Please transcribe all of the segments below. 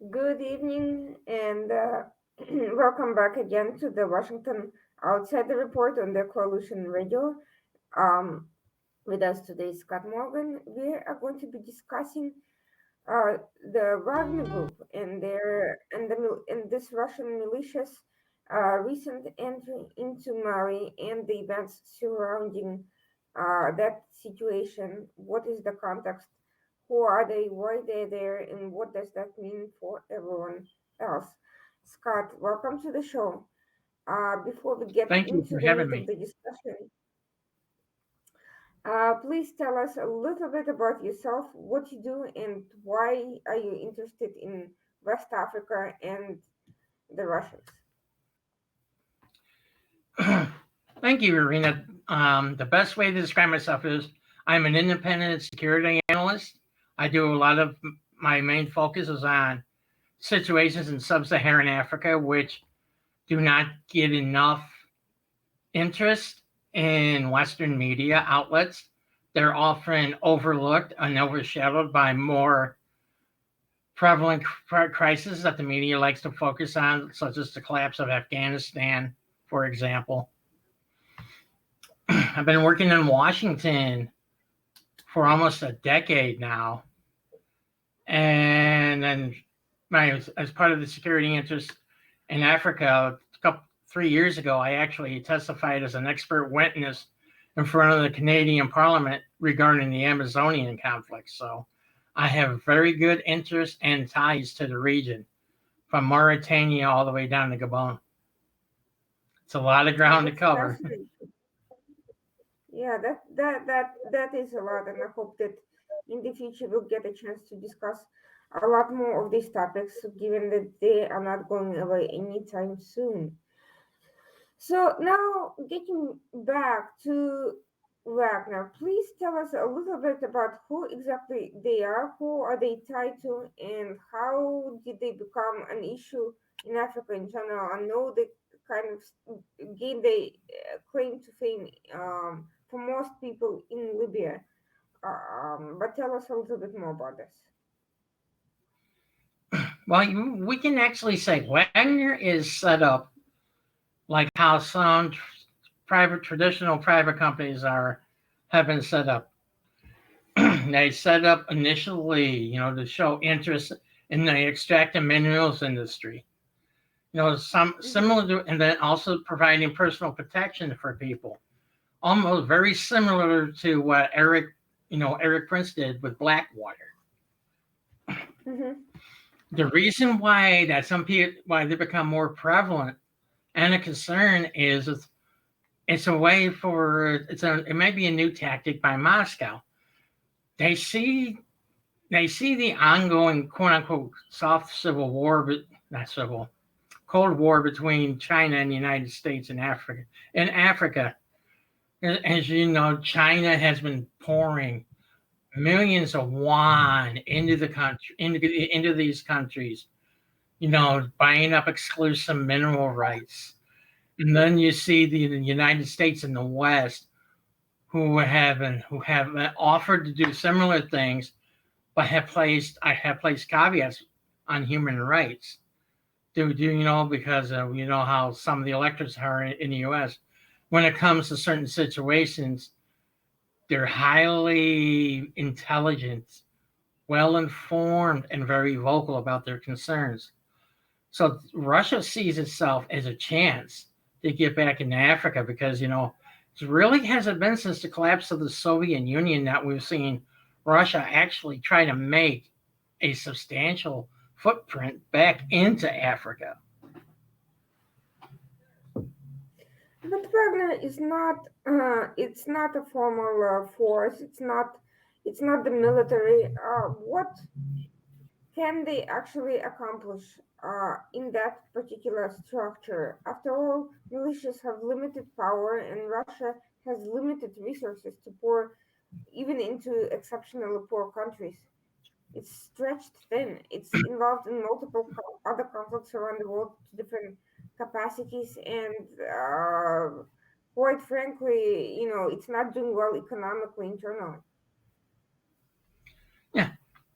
Good evening, and welcome back again to the Washington Outsider Report on the Coalition Radio. Um, with us today is Scott Morgan. We are going to be discussing the Wagner Group and this Russian militia's recent entry into Mali and the events surrounding that situation. What is the context? Who are they? Why they're there? And what does that mean for everyone else? Scott, welcome to the show. Before we get Thank you into for the having meat of me. the discussion, please tell us a little bit about yourself, what you do, and why are you interested in West Africa and the Russians? Thank you, Irina. The best way to describe myself is I'm an independent security analyst. I do a lot of my main focus is on situations in sub-Saharan Africa, which do not get enough interest in Western media outlets. They're often overlooked and overshadowed by more prevalent crises that the media likes to focus on, such as the collapse of Afghanistan, for example. I've been working in Washington for almost a decade now, and then as part of the security interest in Africa, 3 years ago, I actually testified as an expert witness in front of the Canadian Parliament regarding the Amazonian conflict. So I have very good interest and ties to the region, from Mauritania all the way down to Gabon. It's a lot of ground to That's cover. fascinating. Yeah, that is a lot, and I hope that in the future we'll get a chance to discuss a lot more of these topics, given that they are not going away anytime soon. So now, getting back to Wagner, please tell us a little bit about who exactly they are, who are they tied to, and how did they become an issue in Africa in general? I know they kind of gained the claim to fame for most people in Libya, but tell us a little bit more about this. Well, we can actually say Wagner is set up like how some traditional private companies have been set up. They set up initially, to show interest in the extractive minerals industry. Some Hmm. similar to, and then also providing personal protection for people, almost very similar to what Eric Prince did with Blackwater. Hmm. The reason why that some people why they become more prevalent and a concern is it's a way for it might be a new tactic by Moscow. They see they see the ongoing quote unquote soft civil war, but not civil Cold War between China and the United States and Africa. In Africa, as you know, China has been pouring millions of yuan into the country into these countries. Buying up exclusive mineral rights. And then you see the United States and the West who have offered to do similar things, but have placed caveats on human rights. Because you know how some of the electors are in the U.S. When it comes to certain situations, they're highly intelligent, well informed, and very vocal about their concerns. So Russia sees itself as a chance to get back into Africa because it really hasn't been since the collapse of the Soviet Union that we've seen Russia actually try to make a substantial footprint back into Africa. But Wagner is not. It's not a formal force. It's not the military. What can they actually accomplish in that particular structure? After all, militias have limited power, and Russia has limited resources to pour even into exceptionally poor countries. It's stretched thin. It's involved in multiple other conflicts around the world to different capacities, and quite frankly, it's not doing well economically internally. Yeah.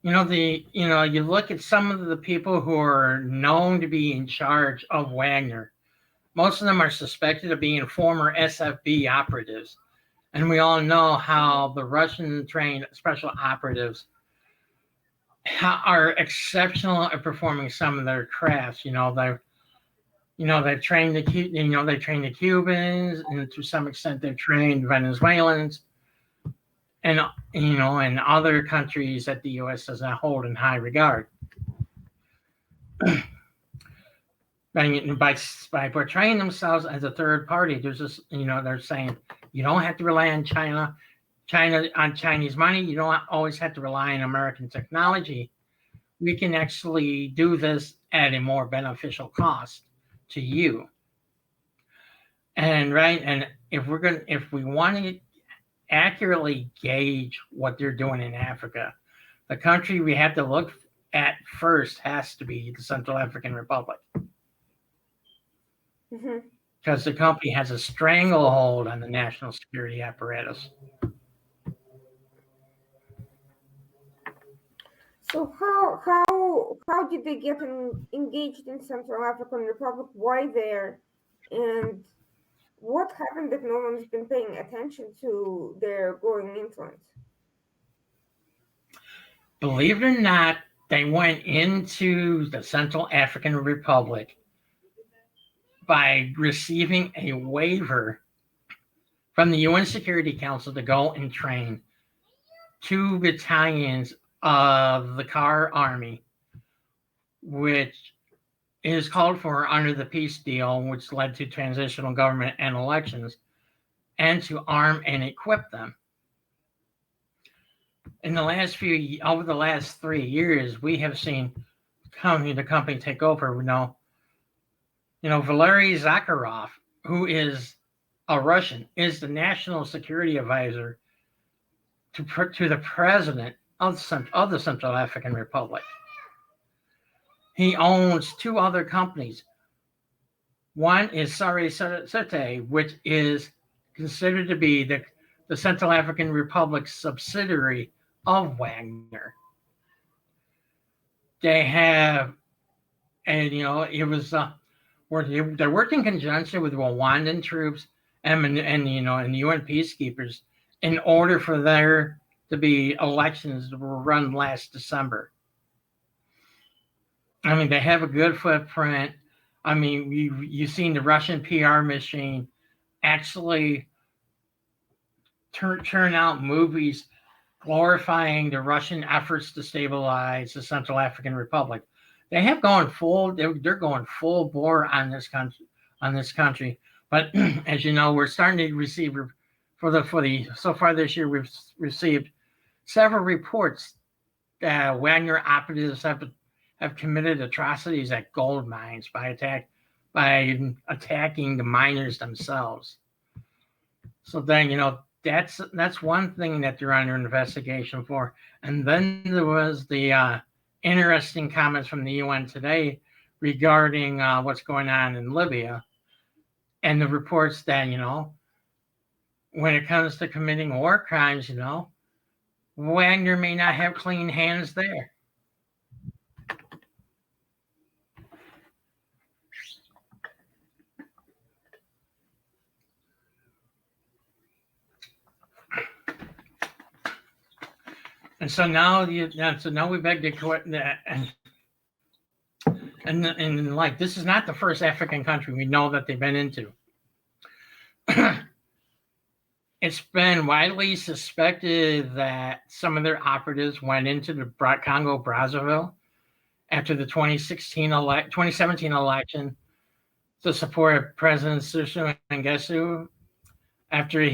you look at some of the people who are known to be in charge of Wagner. Most of them are suspected of being former SFB operatives. And we all know how the Russian trained special operatives are exceptional at performing some of their crafts. They've trained the Cubans, and to some extent they've trained Venezuelans, and and other countries that the U.S. does not hold in high regard. By portraying themselves as a third party, there's just they're saying you don't have to rely on China on Chinese money. You don't always have to rely on American technology. We can actually do this at a more beneficial cost to you. And if we want to accurately gauge what they're doing in Africa, the country we have to look at first has to be the Central African Republic. Because the company has a stranglehold on the national security apparatus. So how did they get engaged in Central African Republic? Why there? And what happened that no one's been paying attention to their growing influence? Believe it or not, they went into the Central African Republic by receiving a waiver from the UN Security Council to go and train 2 battalions of the Car Army, which is called for under the peace deal, which led to transitional government and elections, and to arm and equip them. Over the last 3 years, we have seen the company take over. Valery Zakharov, who is a Russian, is the national security advisor to the president of the Central African Republic. He owns 2 other companies. One is Sari Sete, which is considered to be the Central African Republic's subsidiary of Wagner. They have, and it was they worked in conjunction with Rwandan troops and the UN peacekeepers in order for there to be elections that were run last December. They have a good footprint. You've seen the Russian PR machine actually turn out movies glorifying the Russian efforts to stabilize the Central African Republic. They have gone they're going full bore on this country. But as you know, we're starting to receive so far this year, we've received several reports that Wagner operatives have committed atrocities at gold mines by attacking the miners themselves. So then, that's one thing that they're under investigation for. And then there was the interesting comments from the UN today regarding what's going on in Libya, and the reports that, when it comes to committing war crimes, Wagner may not have clean hands there. And so now we beg to quit that, and like, this is not the first African country we know that they've been into. It's been widely suspected that some of their operatives went into the Congo Brazzaville after the 2017 election to support President Sassou Nguesso after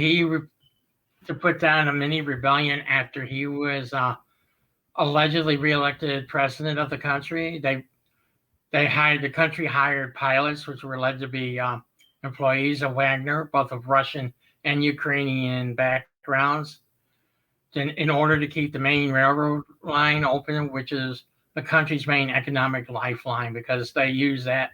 to put down a mini rebellion after he was allegedly reelected president of the country. The country hired pilots, which were alleged to be employees of Wagner, both of Russian and Ukrainian backgrounds, in order to keep the main railroad line open, which is the country's main economic lifeline, because they use that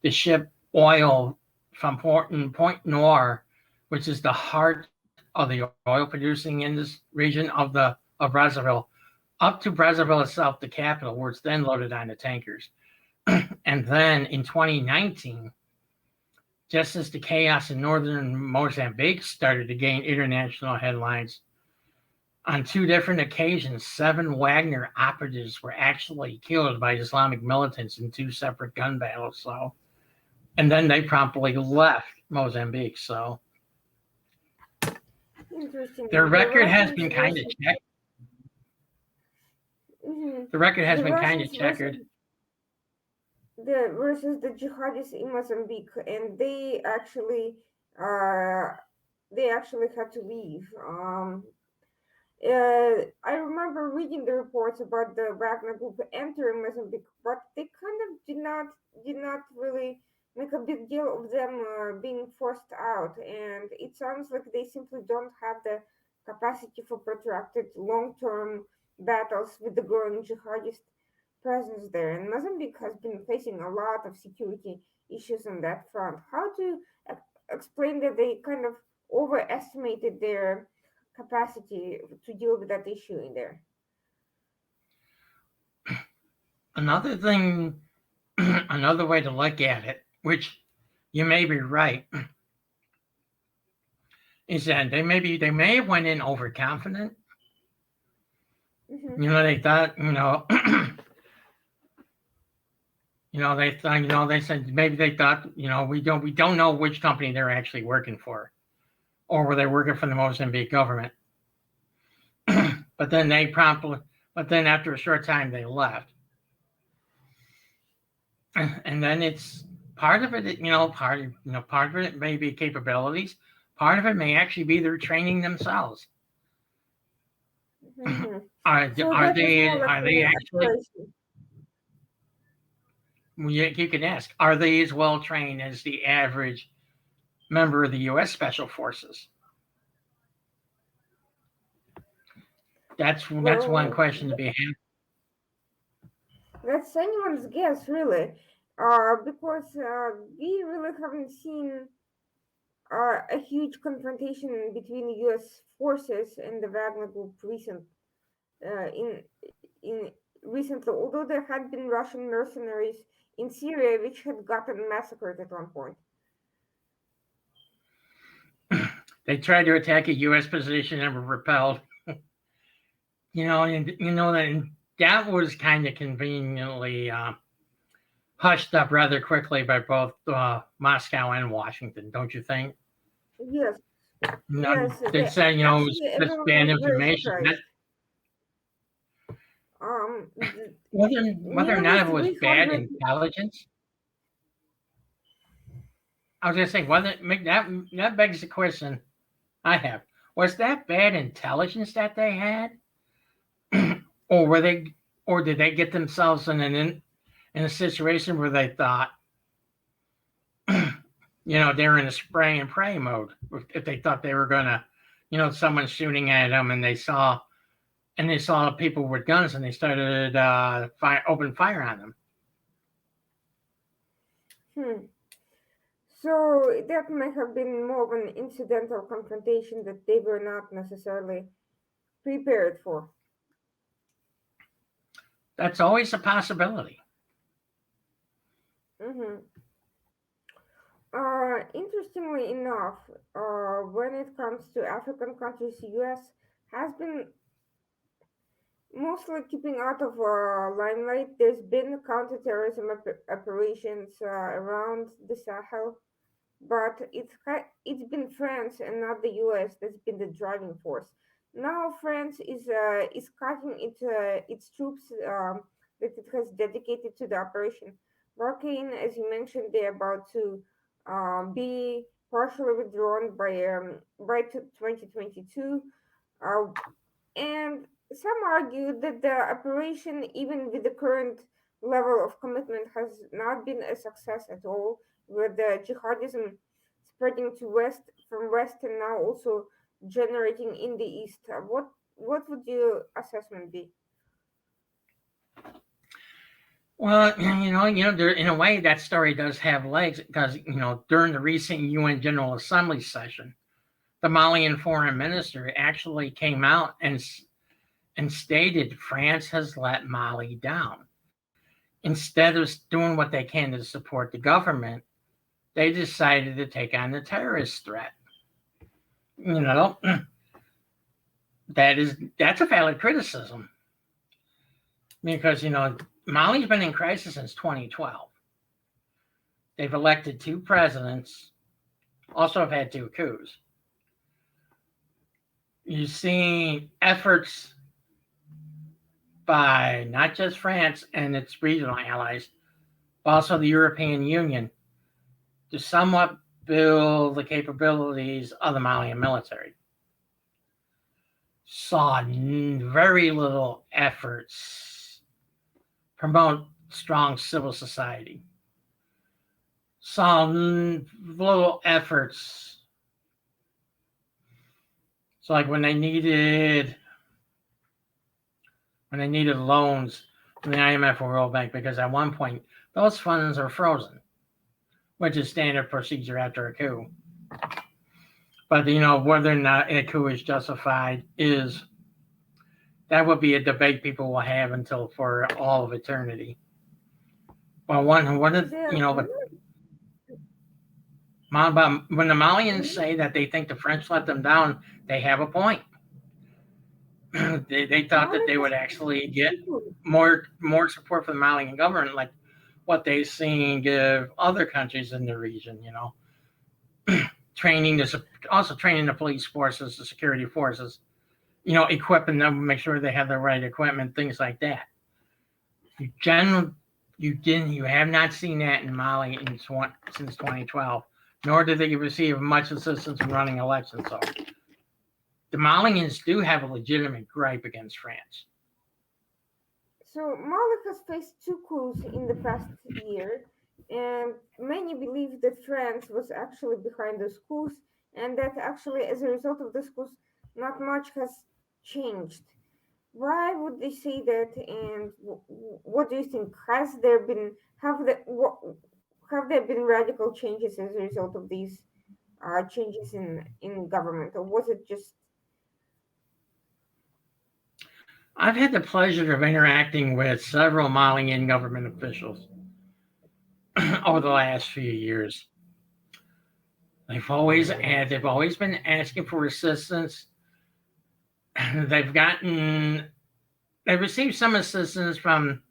to ship oil from Point Noir, which is the heart of the oil producing in this region of Brazzaville, up to Brazzaville itself, the capital, where it's then loaded onto tankers. And then in 2019, just as the chaos in northern Mozambique started to gain international headlines, on 2 different occasions, 7 Wagner operatives were actually killed by Islamic militants in 2 separate gun battles. So, and then they promptly left Mozambique. So, Interesting. their record has been kind of checked. The record has been kind of checkered. Versus the jihadists in Mozambique, and they actually had to leave. I remember reading the reports about the Wagner group entering Mozambique, but they kind of did not really make a big deal of them being forced out, and it sounds like they simply don't have the capacity for protracted long-term battles with the growing jihadist presence there. And Mozambique has been facing a lot of security issues on that front. How to explain that they kind of overestimated their capacity to deal with that issue in there? Another thing, another way to look at it, which you may be right, is that they may have went in overconfident. Mm-hmm. They thought, they said maybe they thought, we don't know which company they're actually working for, or were they working for the Mozambique government. But then after a short time they left. And then it's part of it, part of it may be capabilities, part of it may actually be their training themselves. Mm-hmm. Are they actually? You can ask, are they as well trained as the average member of the U.S. Special Forces? That's one question to be had. That's anyone's guess, really, because we really haven't seen a huge confrontation between the U.S. forces and the Wagner Group recently. Although there had been Russian mercenaries in Syria which had gotten massacred at one point. They tried to attack a U.S. position and were repelled. That was kind of conveniently hushed up rather quickly by both Moscow and Washington, don't you think? Yes. Yes. They said, it's bad information. Whether or not it was bad intelligence. I was going to say, that begs the question I have. Was that bad intelligence that they had? Or did they get themselves in a situation where they thought, they're in a spray and pray mode? If they thought they were gonna, someone shooting at them, and they saw people with guns, and they started open fire on them. So that might have been more of an incidental confrontation that they were not necessarily prepared for. That's always a possibility. Mm-hmm. Interestingly enough, when it comes to African countries, the U.S. has been mostly keeping out of limelight. There's been counterterrorism operations around the Sahel, but it's been France and not the U.S. that's been the driving force. Now France is cutting its troops that it has dedicated to the operation. Barkhane, as you mentioned, they're about to be partially withdrawn by 2022, and some argue that the operation, even with the current level of commitment, has not been a success at all, with the jihadism spreading from west and now also generating in the east. What would your assessment be? Well, there, in a way, that story does have legs because, during the recent UN General Assembly session, the Malian foreign minister actually came out and and stated France has let Mali down. Instead of doing what they can to support the government, they decided to take on the terrorist threat. You know, that's a valid criticism because, Mali's been in crisis since 2012. They've elected 2 presidents, also have had 2 coups. You've seen efforts by not just France and its regional allies, but also the European Union to somewhat build the capabilities of the Malian military. Saw very little efforts promote strong civil society. Saw little efforts. So like when they needed loans from the IMF or World Bank, because at one point those funds are frozen, which is standard procedure after a coup. But whether or not a coup is justified that would be a debate people will have until for all of eternity. Well, when the Malians say that they think the French let them down, they have a point. they thought that they would actually get more support from the Malian government, like what they've seen give other countries in the region. Training the police forces, the security forces, equipping them, make sure they have the right equipment, things like that. You have not seen that in Mali since 2012, nor did they receive much assistance in running elections. So the Malians do have a legitimate gripe against France. So Mali has faced 2 coups in the past year, and many believe that France was actually behind those coups, and that actually, as a result of those coups, not much has changed. Why would they say that? And what do you think? Have there been radical changes as a result of these changes in government, or was it just? I've had the pleasure of interacting with several Malian government officials over the last few years. They've always been asking for assistance. They've received some assistance from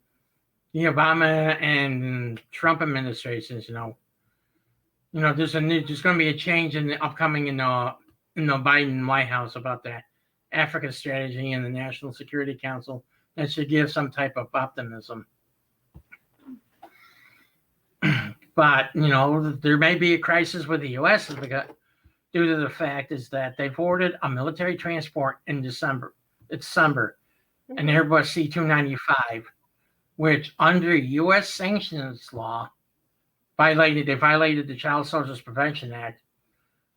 the Obama and Trump administrations. There's going to be a change in the upcoming in the Biden White House about that Africa strategy and the National Security Council that should give some type of optimism. But, there may be a crisis with the U.S. due to the fact is that they've ordered a military transport in December, an Airbus C-295, which under U.S. sanctions law violated the Child Soldiers Prevention Act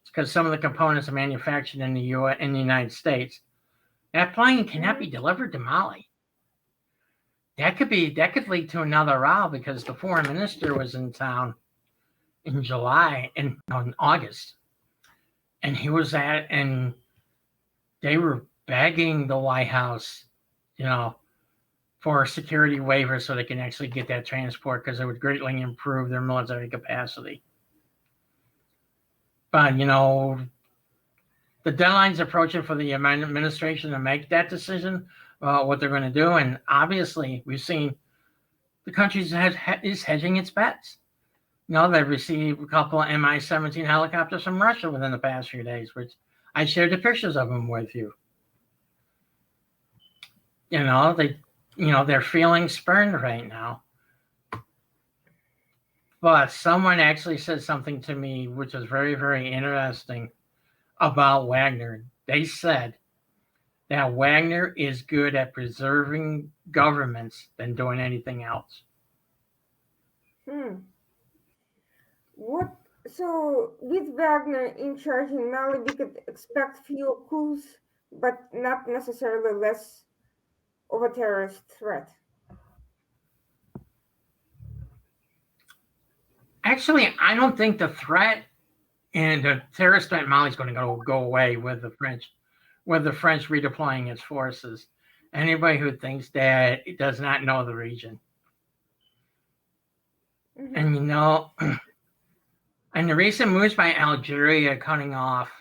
because some of the components are manufactured in the United States. That plane cannot be delivered to Mali. That could lead to another row because the foreign minister was in town in August, and he was and they were begging the White House, for a security waiver so they can actually get that transport because it would greatly improve their military capacity. But the deadline's approaching for the administration to make that decision about what they're going to do. And obviously, we've seen the country is hedging its bets. They've received a couple of Mi-17 helicopters from Russia within the past few days, which I shared the pictures of them with you. They're feeling spurned right now. But someone actually said something to me which was very, very interesting about Wagner. They said that Wagner is good at preserving governments than doing anything else. So with Wagner in charge in Mali, we could expect fewer coups, but not necessarily less of a terrorist threat. Actually, I don't think the threat and the terrorist threat in Mali is going to go away with the French redeploying its forces. anybody who thinks that it does not know the region. Mm-hmm. And and the recent moves by Algeria cutting off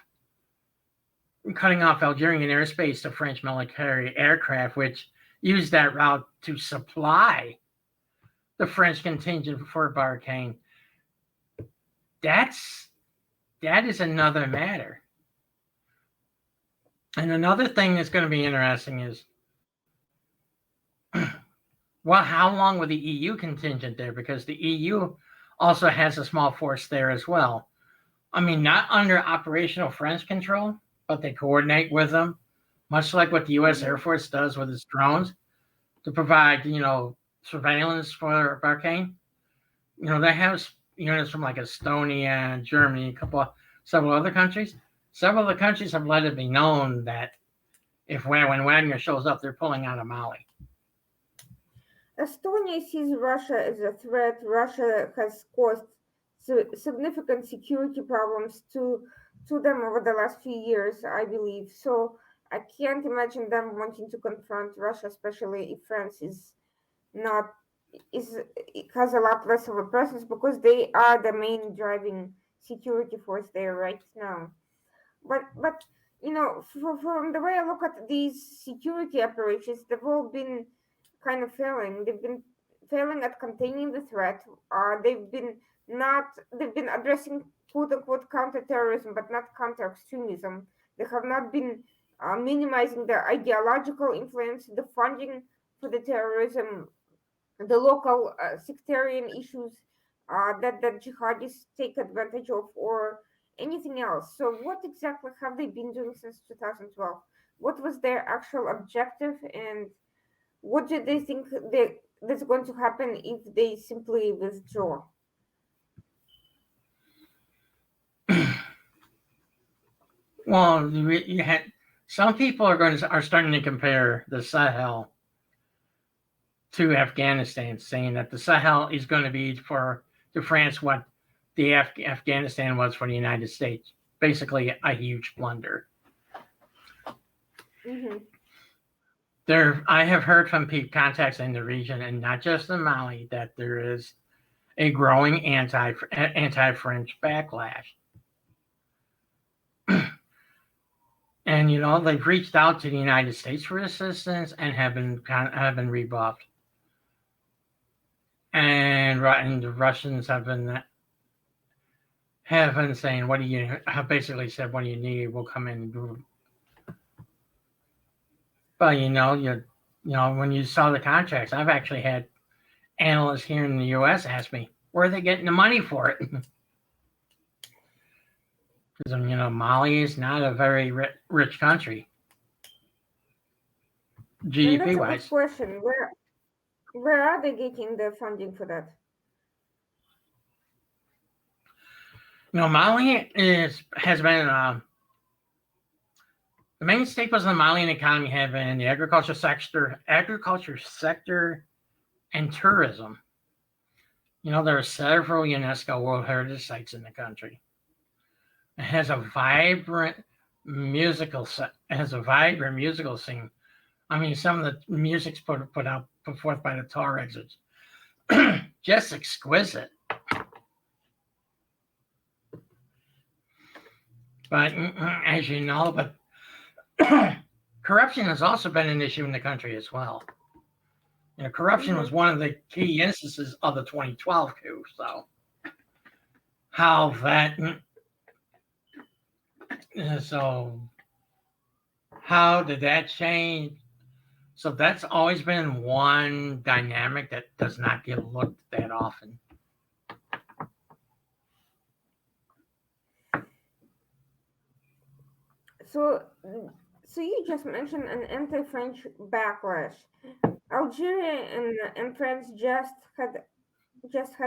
Algerian airspace to French military aircraft, which used that route to supply the French contingent for Barkhane. That is another matter. And another thing that's going to be interesting is, well, how long will the EU contingent there? Because the EU also has a small force there as well. I mean, not under operational French control, but they coordinate with them, much like what the U.S. Air Force does with its drones to provide, surveillance for Barkhane. They have units from like Estonia, Germany, several other countries. Several of the countries have let it be known that when Wagner shows up, they're pulling out of Mali. Estonia sees Russia as a threat. Russia has caused significant security problems to them over the last few years, I believe. So I can't imagine them wanting to confront Russia, especially if France not is it has a lot less of a presence because they are the main driving security force there right now. But from the way I look at these security operations, they've all been kind of failing. They've been failing at containing the threat. They've been addressing quote unquote counterterrorism, but not counter extremism. They have not been minimizing the ideological influence, the funding for the terrorism, the local sectarian issues that jihadis take advantage of, or anything else. So, what exactly have they been doing since 2012? What was their actual objective, and what do they think that's going to happen if they simply withdraw? Well, you had some people are starting to compare the Sahel to Afghanistan, saying that the Sahel is going to be to France what the Afghanistan was for the United States, basically a huge blunder. Mm-hmm. I have heard from contacts in the region, and not just in Mali, that there is a growing anti-French backlash. And they've reached out to the United States for assistance and have been rebuffed. And the Russians have been saying, have basically said, what do you need? We'll come in and do it. But when you saw the contracts, I've actually had analysts here in the U.S. ask me, where are they getting the money for it? Because Mali is not a very rich country, And that's GDP a wise. good question. Where are they getting the funding for that? Mali has been the main staples of the Malian economy have been the agriculture sector, and tourism. There are several UNESCO World Heritage Sites in the country. It has a vibrant musical scene. I mean, some of the music's put forth by the Tuaregs is just exquisite. But as you know, corruption has also been an issue in the country as well. Corruption was one of the key instances of the 2012 coup. So how did that change? So that's always been one dynamic that does not get looked that often. So you just mentioned an anti-French backlash. Algeria and France just had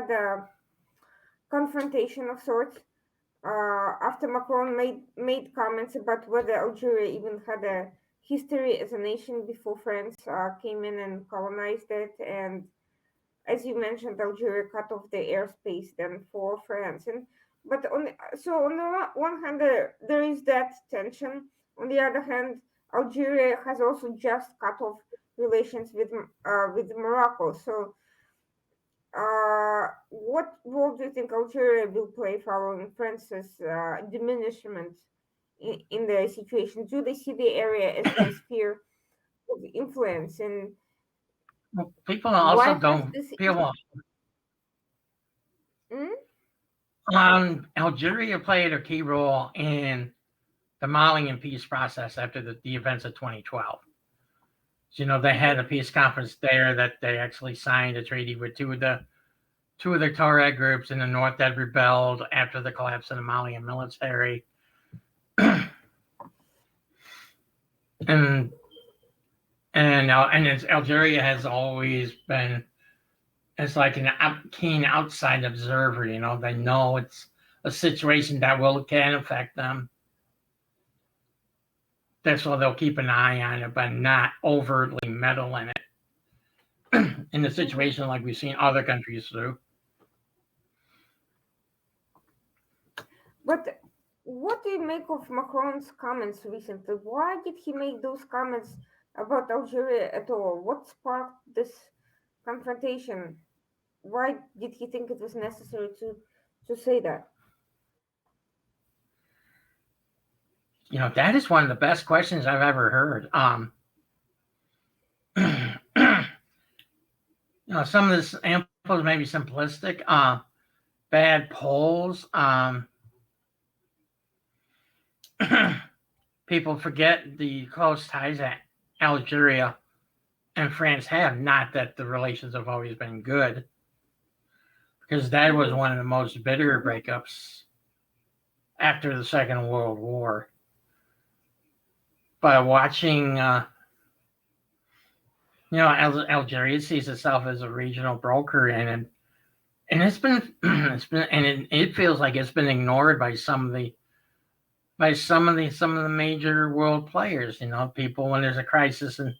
a confrontation of sorts after Macron made comments about whether Algeria even had a history as a nation before France came in and colonized it. And as you mentioned, Algeria cut off the airspace then for France. And but on the one hand, there is that tension. On the other hand, Algeria has also just cut off relations with Morocco. So, what role do you think Algeria will play following France's diminishment in the situation? Do they see the area as the sphere of influence, and Well, people why also has don't this feel Mm? Algeria played a key role in the Malian peace process after the events of 2012. So, they had a Mhm. peace conference there that they actually signed a treaty with two of the Tuareg groups in the north that rebelled after the collapse of the Malian military. and Algeria has always been as like keen outside observer. They know it's a situation that can affect them. That's why they'll keep an eye on it, but not overtly meddle in it. In a Mhm. situation like we've seen other countries do. But what do you make of Macron's comments recently? Why did he make those comments about Algeria at all? What sparked this confrontation? Why did he think it was necessary to say that? That is one of the best questions I've ever heard. Some of this info may be simplistic. Bad polls. People forget the close ties that Algeria and France have. Not that the relations have always been good, because that was Mm-hmm. one of the most bitter breakups after the Second World War. By watching, Algeria sees itself as a regional broker, and it's been it feels like it's been ignored by some of the major world players. People, when there's a crisis in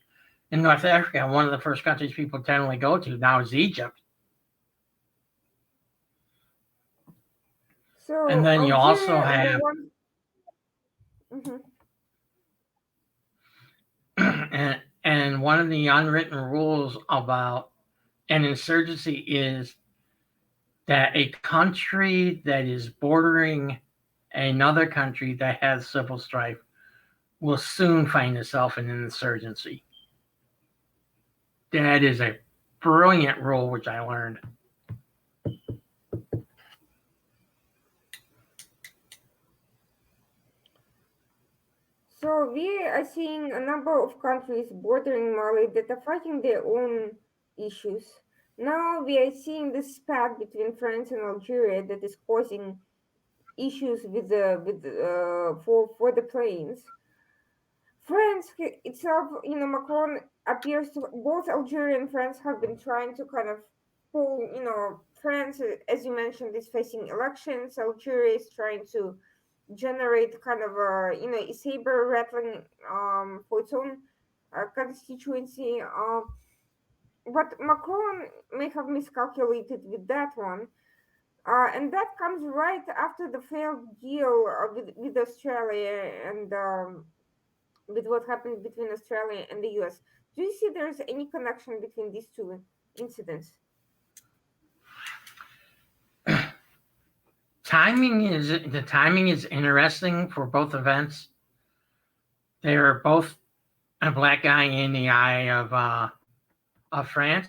North Africa, one of the first countries people generally go to now is Egypt. And So then you also Algeria, on the have one, Mhm. and one of the unwritten rules about an insurgency is that a country that is bordering another country that has civil strife will soon find itself in an insurgency. That is a brilliant rule, which I learned. So we are seeing a number of countries bordering Mali that are fighting their own issues. Now we are seeing this spat between France and Algeria that is causing issues with for the planes. France itself, Macron appears to both Algeria and France have been trying to kind of pull, France, as you mentioned, is facing elections. Algeria is trying to generate kind of a saber rattling for its own constituency. But Macron may have miscalculated with that one. And that comes right after the failed deal with Australia and with what happened between Australia and the US. Do you see there's any connection between these two incidents? The timing is interesting for both events. They are both a black eye in the eye of France.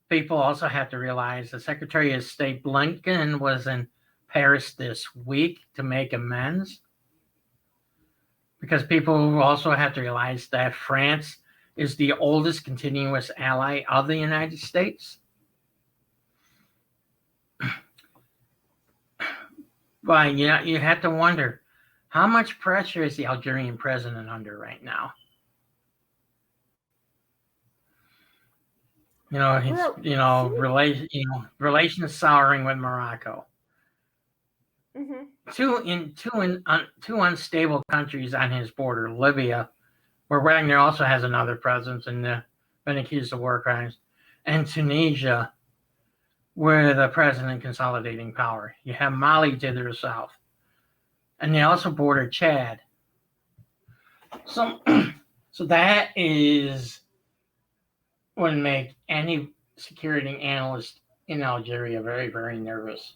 People also have to realize the Secretary of State Blinken was in Paris this week to make amends, because people also have to realize that France is the oldest continuous ally of the United States. But you have to wonder, how much pressure is the Algerian president under right now? It's Well, see, relations souring with Morocco. hmm Two unstable countries on his border, Libya, where Wagner also has another presence and been accused of war crimes, and Tunisia, where the president consolidating power. You have Mali to their south, and they also border Chad. So, so that is would make any security analyst in Algeria very, very nervous.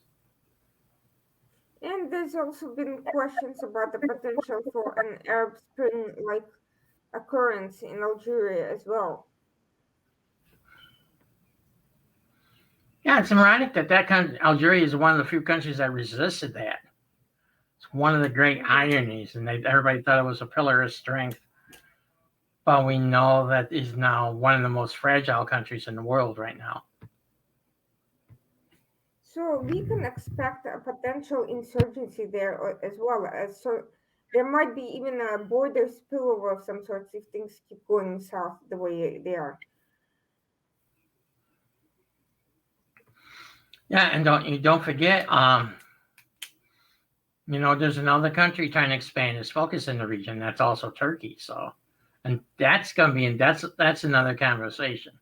And there's also been questions about the potential for an Arab Spring like occurrence in Algeria as well. Yeah, it's ironic that country, Algeria is one of the few countries that resisted that. It's one of the great Mhm. ironies, and everybody thought it was a pillar of strength. But we know that is now one of the most fragile countries in the world right now. So we can expect a potential insurgency there as well as so there might be even a border spillover of some sorts if things keep going south the way they are. Yeah, and don't forget, there's another country trying to expand its focus in the region. That's also Turkey. So, and that's gonna be, and that's another conversation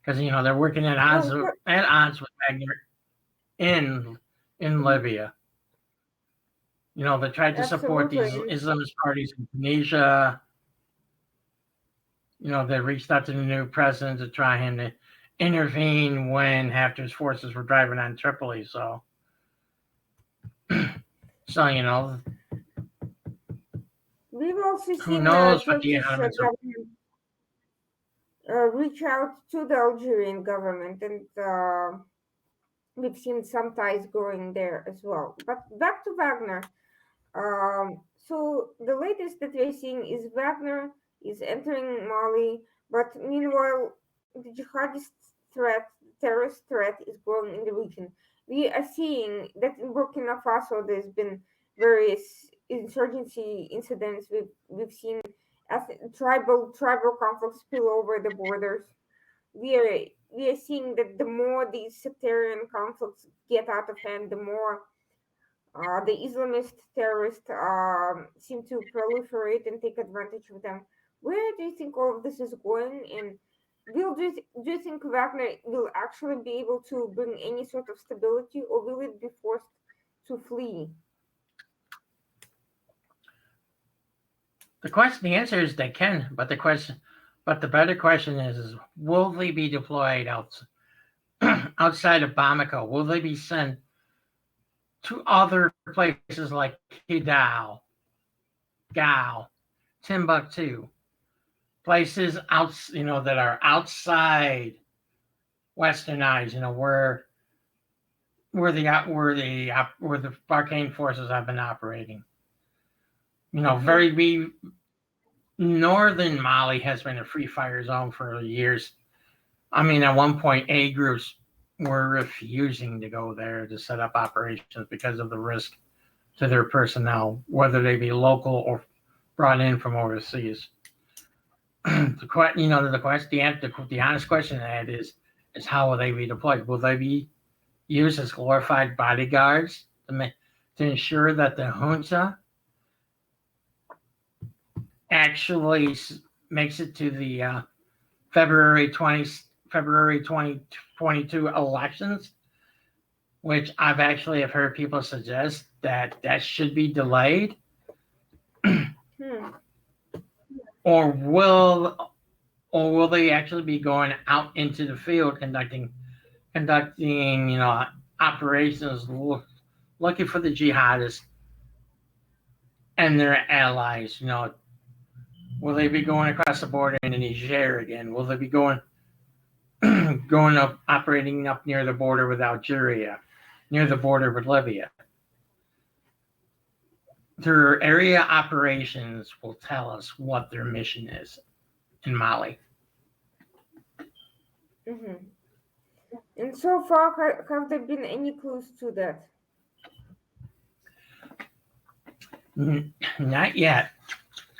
because they're working Well, at odds with Wagner in Libya. They tried to support absolutely. these Islamist parties in Tunisia. They reached out to the new president to try him to intervene when Haftar's forces were driving on Tripoli. So, so We've also who seen knows what the Turkish elements are. government reach out to the Algerian government, and we've seen some ties growing there as well. But back to Wagner. So the latest that we're seeing is Wagner is entering Mali, but meanwhile, the jihadist threat, terrorist threat, is growing in the region. We are seeing that in Burkina Faso, there's been various insurgency incidents. We've seen tribal conflicts spill over the borders. We are seeing that the more these sectarian conflicts get out of hand, the more the Islamist terrorists seem to proliferate and take advantage of them. Where do you think all of this is going? And do you think Wagner will actually be able to bring any sort of stability, or will it be forced to flee? The answer is they can, but the better question is will they be deployed outside of Bamako? Will they be sent to other places like Kidal, Gao, Timbuktu, places that are outside westernized, where the Barkhane forces have been operating. Hmm. Very northern Mali has been a free fire zone for years. I mean, at one point, A groups were refusing to go there to set up operations because of the risk to their personnel, whether they be local or brought in from overseas. The honest question to that is how will they be deployed? Will they be used as glorified bodyguards to ensure that the junta actually makes it to the February 2022 elections, which I've actually have heard people suggest that should be delayed, Hmm. or will they actually be going out into the field conducting operations looking for the jihadists and their allies? Will they be going across the border into Niger again? Will they be going operating up near the border with Algeria, near the border with Libya? Their area operations will tell us what their mission is in Mali. Hmm. And so far, have there been any clues to that? Not yet.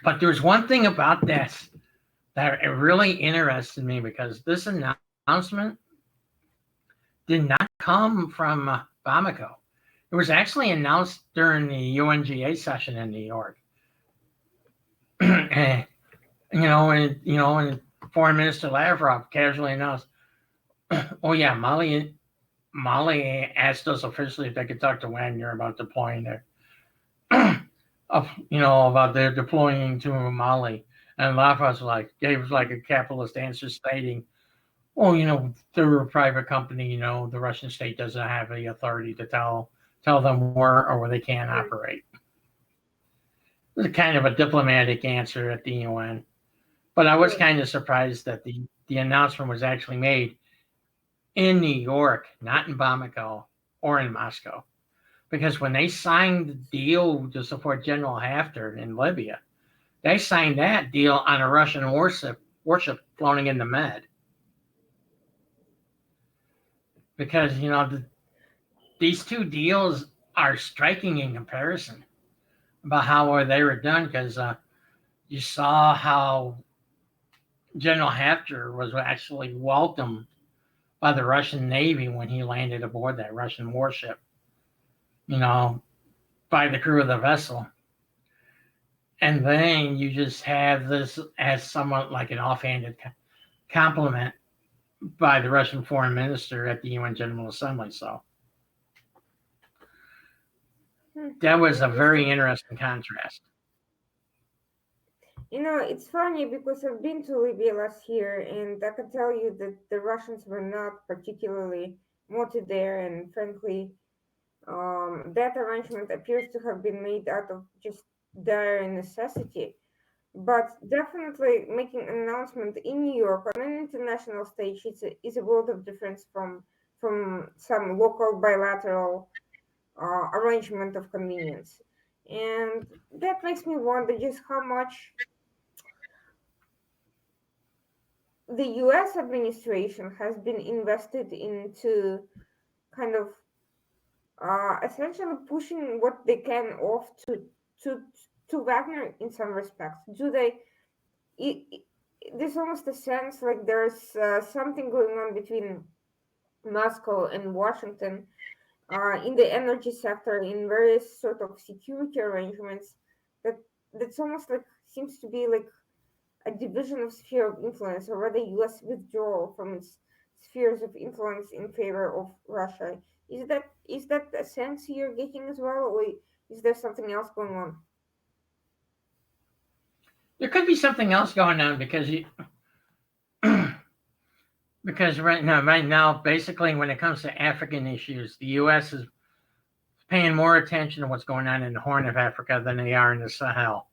But there's one thing about this that it really interested me because this announcement did not come from Bamako. It was actually announced during the UNGA session in New York. and, and Foreign Minister Lavrov casually announced, "Oh yeah, Mali asked us officially if they could talk to Wagner about deploying their, about their deploying to Mali." And Lavrov gave a capitalist answer stating, Well, through a private company, the Russian state doesn't have the authority to tell them where or where they can't Mm. operate. It was kind of a diplomatic answer at the UN. But I was Sure. kind of surprised that the announcement was actually made in New York, not in Bamako or in Moscow. Because when they signed the deal to support General Haftar in Libya, they signed that deal on a Russian warship floating in the Med. Because, these two deals are striking in comparison about how they were done. Because you saw how General Haftar was actually welcomed by the Russian Navy when he landed aboard that Russian warship, you know, by the crew of the vessel. And then you just have this as somewhat like an offhanded compliment by the Russian foreign minister at the UN General Assembly. So that was a very Interesting. interesting contrast. It's funny because I've been to Libya last year, and I can tell you that the Russians were not particularly wanted there, and frankly, that arrangement appears to have been made out of just dire necessity. But definitely making an announcement in New York on an international stage is a world of difference from some local bilateral arrangement of convenience. And that makes me wonder just how much the US administration has been invested into kind of essentially pushing what they can off to to Wagner in some respects. Do they? It, there's almost a sense like there's something going on between Moscow and Washington in the energy sector in various sort of security arrangements that that's almost like seems to be like a division of sphere of influence or rather US withdrawal from its spheres of influence in favor of Russia. Is that a sense you're getting as well, or is there something else going on? There could be something else going on because right now, basically, when it comes to African issues, the U.S. is paying more attention to what's going on in the Horn of Africa than they are in the Sahel.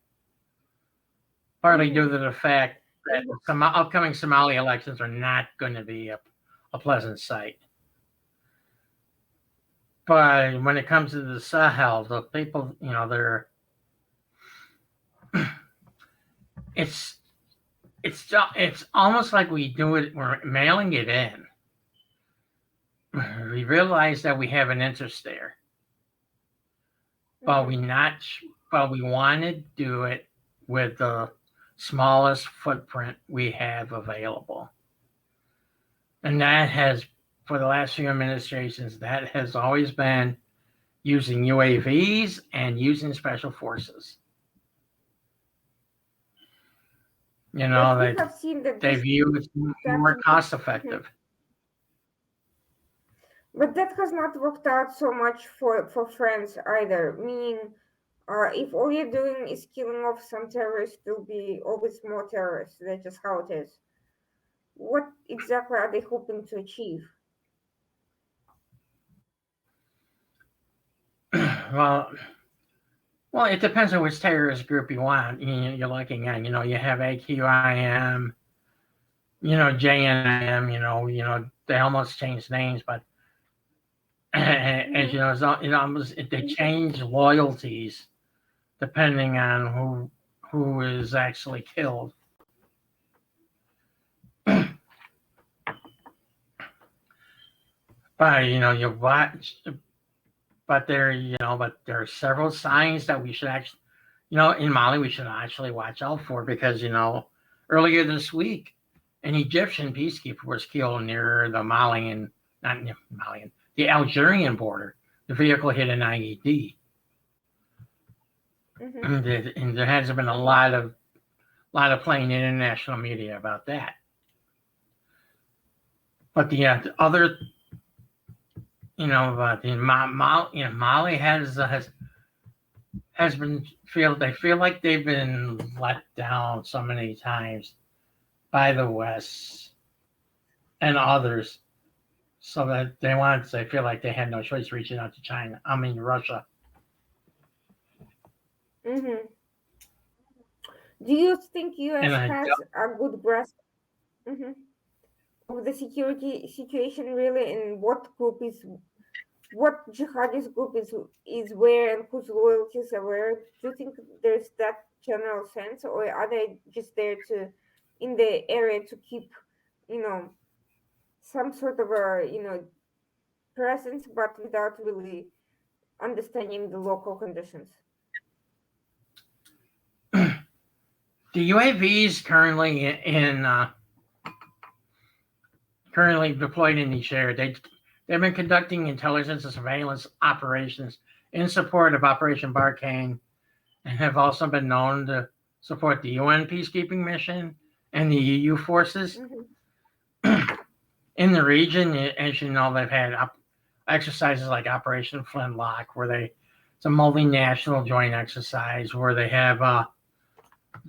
Partly due Hmm. to the fact that some upcoming Somali elections are not going to be a pleasant sight. But when it comes to the Sahel, the people, it's it's almost like we do it. We're mailing it in. We realize that we have an interest there, but Hmm. we want to do it with the smallest footprint we have available, and that has for the last few administrations that has always been using UAVs and using special forces. But we They have seen that they this view it's more tactic. cost Mhm. effective. But that has not worked out so much for France either. Meaning, if all you're doing is killing off some terrorists, there'll be always more terrorists. That's just how it is. What exactly are they hoping to achieve? well, well, it depends on which terrorist group you want. You're looking at. You have AQIM, JNIM. They almost changed names, but as Hmm. you know, almost they change loyalties depending on who is actually killed. But you watch, but there are several signs that we should actually, in Mali we should actually watch out for because earlier this week an Egyptian peacekeeper was killed near the Malian, not near Malian, the Algerian border. The vehicle hit an IED. Hmm. And there has been a lot of playing in international media about that. But the other, Mali has been they feel like they've been let down so many times by the West. and others, so that they feel like they had no choice reaching out to China. I mean Russia. Mm-hmm. Do you think And US I has a good grasp mhm, of the security situation really, and what jihadist group is where and whose loyalties are where? Do you think there's that general sense, or are they just there to in the area to keep, you know, some sort of a presence, but without really understanding the local conditions? the UAVs currently deployed in Niger. They've been conducting intelligence and surveillance operations in support of Operation Barkhane, and have also been known to support the UN peacekeeping mission and the EU forces Hmm. in the region. As you know, they've had exercises like Operation Flintlock, it's a multinational joint exercise where they have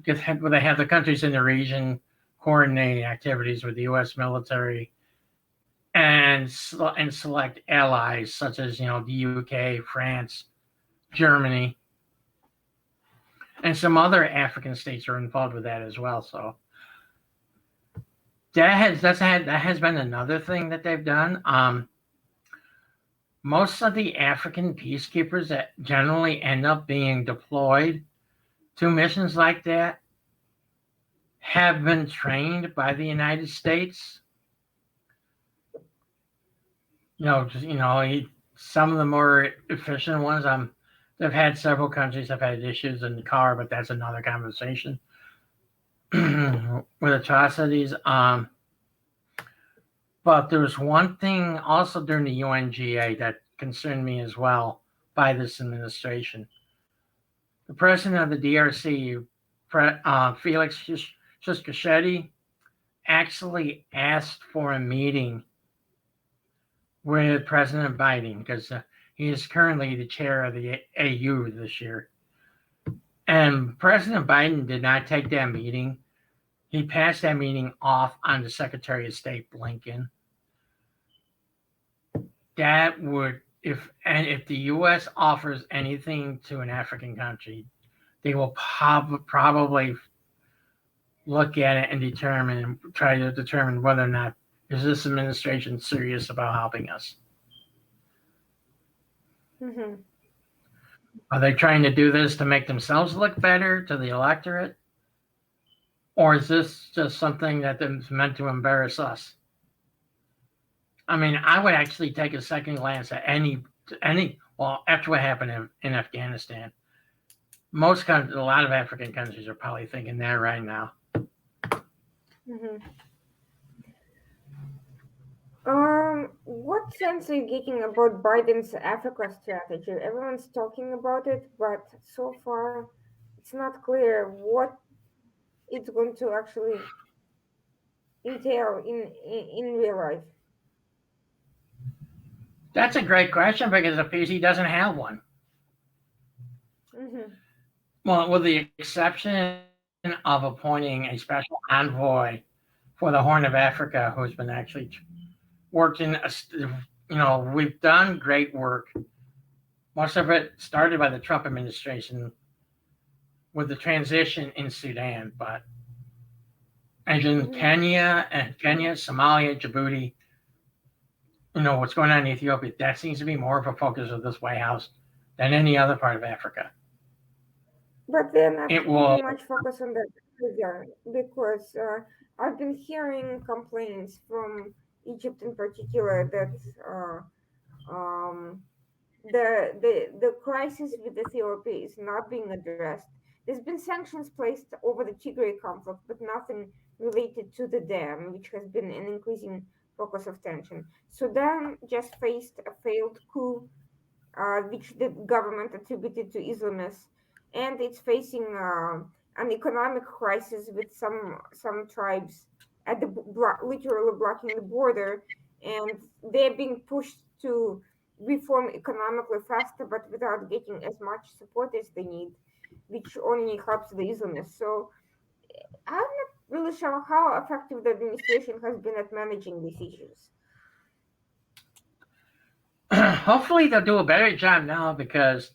the countries in the region coordinating activities with the U.S. military and select allies such as the UK, France, Germany, and some other African states are involved with that as well. So that has been another thing that they've done. Most of the African peacekeepers that generally end up being deployed to missions like that have been trained by the United States. Some of the more efficient ones. They've had several countries have had issues in the car, but that's another conversation. With atrocities. But there was one thing also during the UNGA that concerned me as well by this administration. The president of the DRC, Felix Tshisekedi, actually asked for a meeting with President Biden because he is currently the chair of the AU this year. And President Biden did not take that meeting. He passed that meeting off on the Secretary of State Blinken. That would, if the U.S. offers anything to an African country, they will probably look at it and try to determine whether or not is this administration serious about helping us. Hmm. Are they trying to do this to make themselves look better to the electorate? Or is this just something that is meant to embarrass us? I mean, I would actually take a second glance at after what happened in Afghanistan. A lot of African countries are probably thinking that right now. Hmm. What sense are you getting about Biden's Africa strategy? Everyone's talking about it, but so far it's not clear what it's going to actually entail in real life. That's a great question because the PC doesn't have one. Hmm. Well, with the exception of appointing a special envoy for the Horn of Africa, who's been actually working, we've done great work. Most of it started by the Trump administration with the transition in Sudan, but as in Hmm. Kenya, Somalia, Djibouti, what's going on in Ethiopia, that seems to be more of a focus of this White House than any other part of Africa. But they're not It will putting much focus on that either, because I've been hearing complaints from Egypt in particular that um, the crisis with Ethiopia is not being addressed. There's been sanctions placed over the Tigray conflict, but nothing related to the dam, which has been an increasing focus of tension. Sudan just faced a failed coup, which the government attributed to Islamists, and it's facing an economic crisis with some tribes at the literally blocking the border, and they're being pushed to reform economically faster, but without getting as much support as they need, which only helps the Islamists. So I'm not really show how effective the administration has been at managing these issues. Hopefully, they'll do a better job now because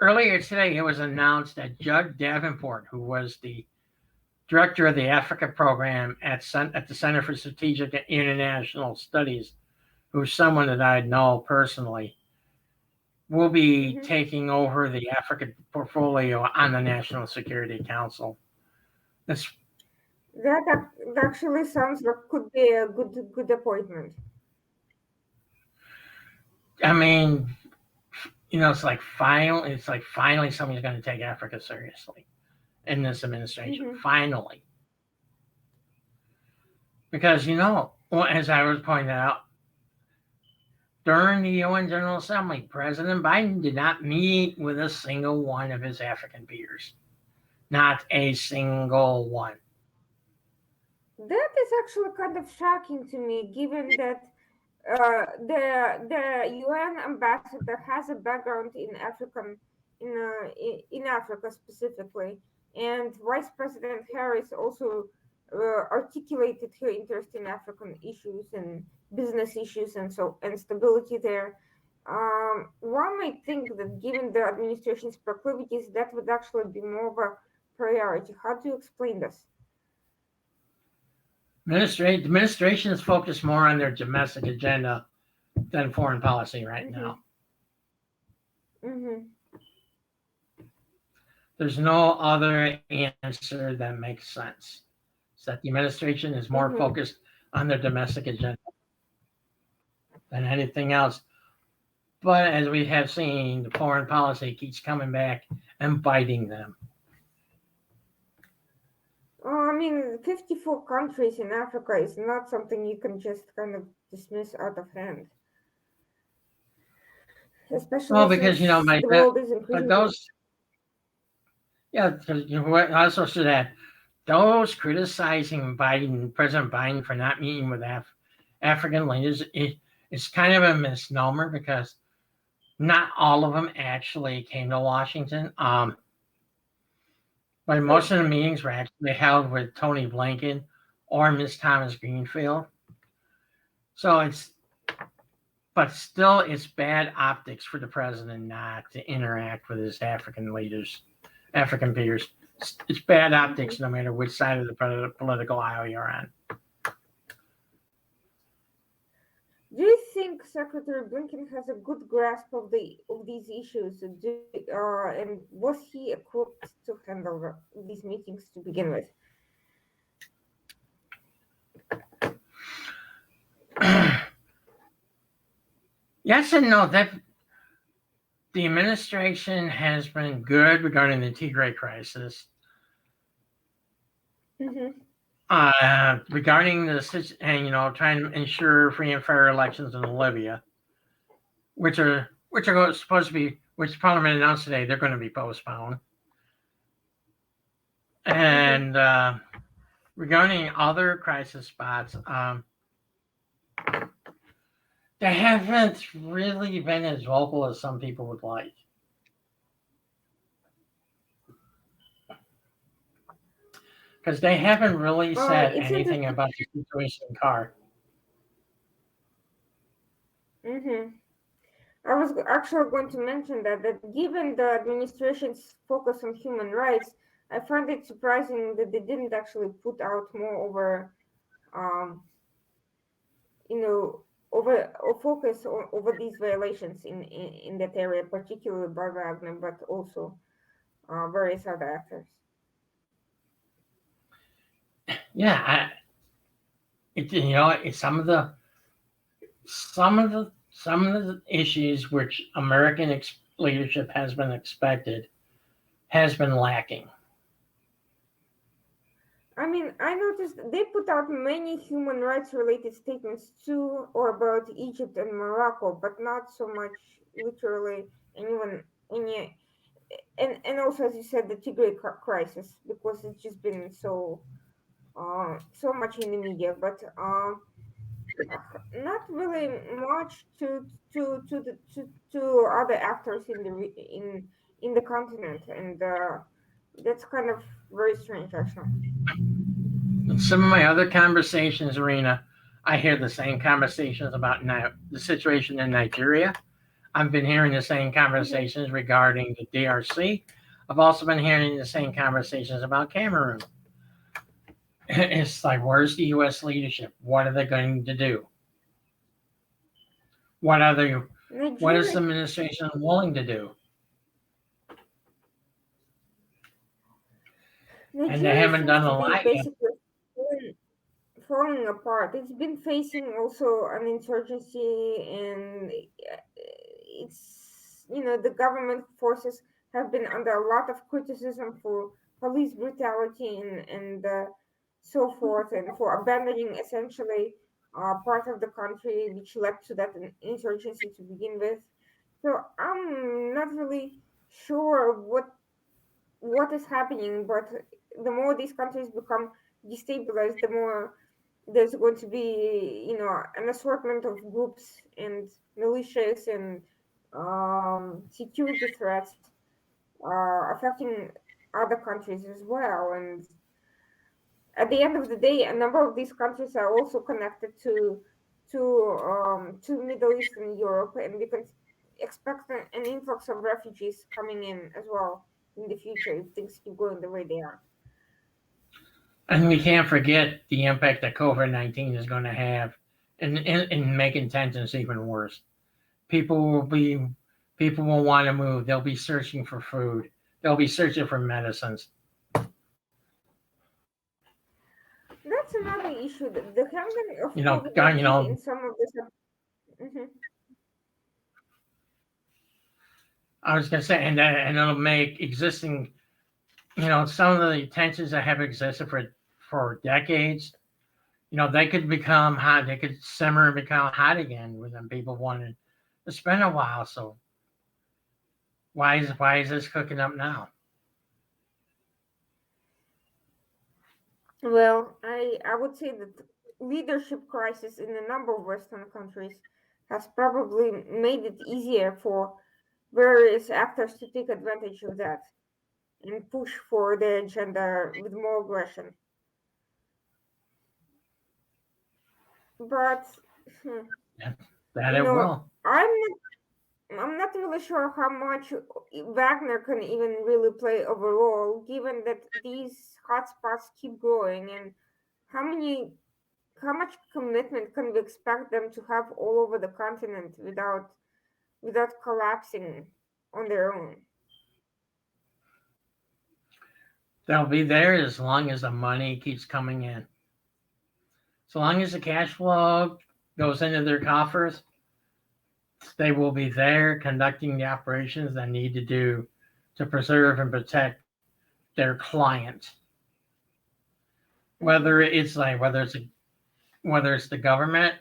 earlier today it was announced that Judd Davenport, who was the director of the Africa program at the Center for Strategic and International Studies, who's someone that I know personally, will be Hmm. taking over the Africa portfolio on the National Security Council. That's, That actually sounds like could be a good appointment. I mean, it's like finally somebody's going to take Africa seriously in this administration. Hmm. Finally, because as I was pointing out during the UN General Assembly, President Biden did not meet with a single one of his African peers. Not a single one. That is actually kind of shocking to me, given that the UN ambassador has a background in Africa specifically, and Vice President Harris also articulated her interest in African issues and business issues and stability there. One might think that given the administration's proclivities, that would actually be more of a priority. How do you explain this? The administration is focused more on their domestic agenda than foreign policy right Mm-hmm. now. Mm-hmm. There's no other answer that makes sense. It's that the administration is more Mm-hmm. focused on their domestic agenda than anything else. But as we have seen, the foreign policy keeps coming back and biting them. I mean, 54 countries in Africa is not something you can just kind of dismiss out of hand, especially Well, because since the world is but increasingly. those, yeah, because also should that those criticizing President Biden for not meeting with African leaders, it's kind of a misnomer because not all of them actually came to Washington. But most True. of the meetings were actually held with Tony Blinken or Miss Thomas Greenfield. So but still, it's bad optics for the president not to interact with his African peers. It's bad Hmm. optics no matter which side of the political aisle you're on. Do you think Secretary Blinken has a good grasp of these issues? And was he equipped to handle these meetings to begin with? Yes and no. That the administration has been good regarding the Tigray crisis. Hmm. Regarding trying to ensure free and fair elections in Libya, which are supposed to be, which Parliament announced today, they're going to be postponed. Hmm. And regarding other crisis spots, they haven't really been as vocal as some people would like. Because they haven't really said It's anything interesting. about the situation in Car. Hmm. I was actually going to mention that given the administration's focus on human rights, I find it surprising that they didn't actually put out more over, um, you know, over or focus over these violations in that area, particularly by Wagner, but also various other actors. Yeah, it's some of the issues which American leadership has been expected has been lacking. I mean, I noticed they put out many human rights related statements too, or about Egypt and Morocco, but not so much literally anyone any and also as you said the Tigray crisis because it's just been so much in the media, but not really much to other actors in in the continent, and that's kind of very strange actually. In some of my other conversations, Irina, I hear the same conversations about the situation in Nigeria. I've been hearing the same Mhm. conversations regarding the DRC. I've also been hearing the same conversations about Cameroon. It's like, where's the U.S. leadership? What are they going to do? What are they? What is the Nigeria, administration willing to do? And they Nigeria haven't seems done to a be lot yet. basically falling apart. It's been facing also an insurgency, and it's the government forces have been under a lot of criticism for police brutality and so forth, and for abandoning essentially part of the country, which led to that insurgency to begin with. So I'm not really sure what is happening, but the more these countries become destabilized, the more there's going to be, an assortment of groups and militias and security threats affecting other countries as well. And at the end of the day, a number of these countries are also connected to Middle East and Europe, and we can expect an influx of refugees coming in as well in the future if things keep going the way they are. And we can't forget the impact that COVID-19 is going to have in making tensions even worse. People will be people will want to move. They'll be searching for food. They'll be searching for medicines. That's another issue. The handling of You know, COVID God, 19 in some of the Mhm. I was going to say, and it'll make existing, some of the tensions that have existed for decades. They could become hot. They could simmer and become hot again when people wanted. It's been a while, so why is this cooking up now? Well, I would say that leadership crisis in a number of Western countries has probably made it easier for various actors to take advantage of that and push for their agenda with more aggression. But hmm, Yeah, that you it know, will. I'm not really sure how much Wagner can even really play overall, given that these hotspots keep growing, and how many how much commitment can we expect them to have all over the continent without collapsing on their own? They'll be there as long as the money keeps coming in. So long as the cash flow goes into their coffers, they will be there conducting the operations they need to do to preserve and protect their clients. Hmm. Whether it's the government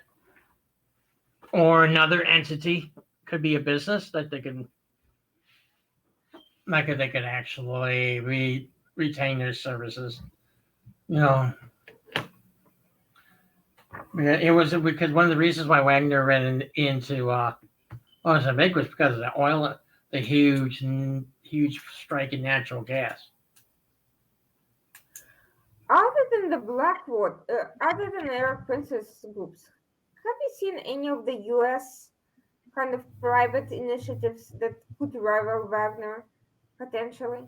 or another entity, could be a business that they could actually retain their services. You know, it was because one of the reasons why Wagner ran into Mozambique was because of the oil, the huge strike in natural gas. Other than the other than Arab Princess groups, have you seen any of the U.S. kind of private initiatives that could rival Wagner potentially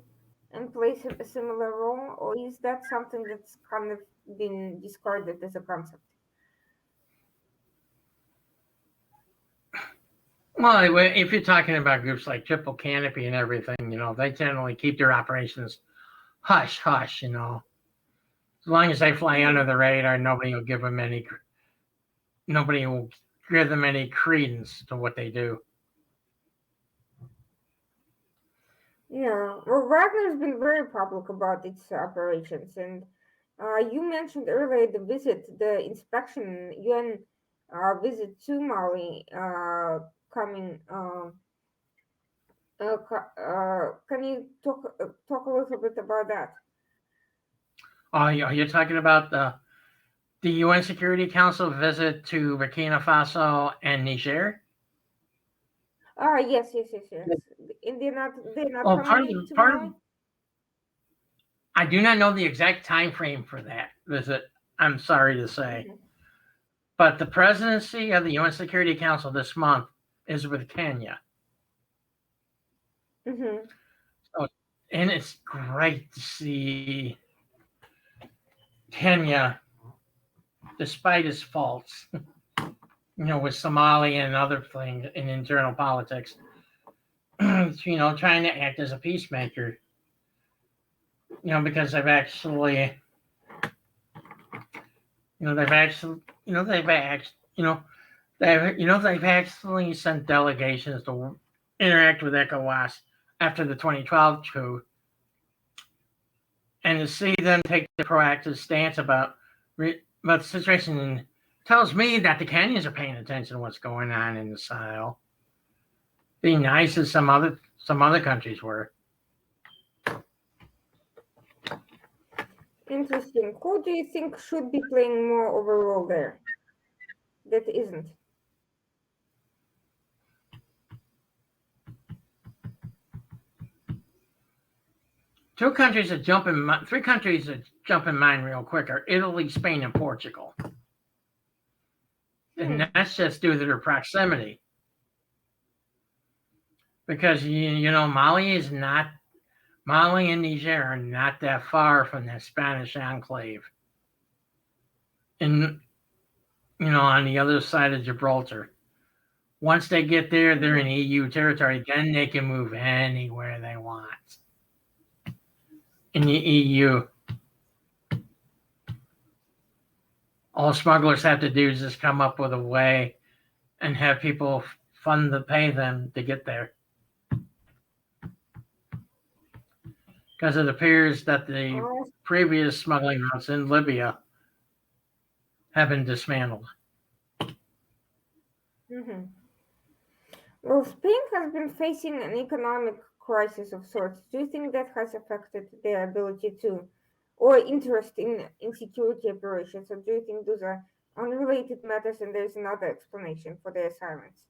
and play a similar role, or is that something that's kind of been discarded as a concept? Well, if you're talking about groups like Triple Canopy and everything, they generally keep their operations hush hush. As long as they fly Hmm. under the radar, nobody will give them any credence to what they do. Yeah, well, Wagner's been very public about its operations, and you mentioned earlier the inspection, UN visit to Mali coming. Can you talk a little bit about that? You're talking about the UN Security Council visit to Burkina Faso and Niger. Yes, yes, yes, yes. And they're not Well, coming into Mali. I do not know the exact time frame for that visit. I'm sorry to say, Mm-hmm. but the presidency of the UN Security Council this month is with Kenya. Mm-hmm. So, and it's great to see Kenya, despite his faults, with Somalia and other things in internal politics, trying to act as a peacemaker, because they've actually, they've actually, they've act, they've actually sent delegations to interact with ECOWAS after the 2012 coup, and to see them take the proactive stance about the situation tells me that the Kenyans are paying attention to what's going on in the Sahel. Be nice as some other countries were. Interesting. Who do you think should be playing more of a role there? That isn't. Three countries that jump in mind real quick are Italy, Spain, and Portugal. And that's just due to their proximity. Because Mali and Niger are not that far from that Spanish enclave. And on the other side of Gibraltar. Once they get there, they're in EU territory. Then they can move anywhere they want in the EU. All smugglers have to do is just come up with a way and have people pay them to get there. Because it appears that the previous smuggling routes in Libya have been dismantled. Mm-hmm. Well, Spain has been facing an economic crisis of sorts. Do you think that has affected their ability to, or interest in security operations, or do you think those are unrelated matters and there's another explanation for their silence?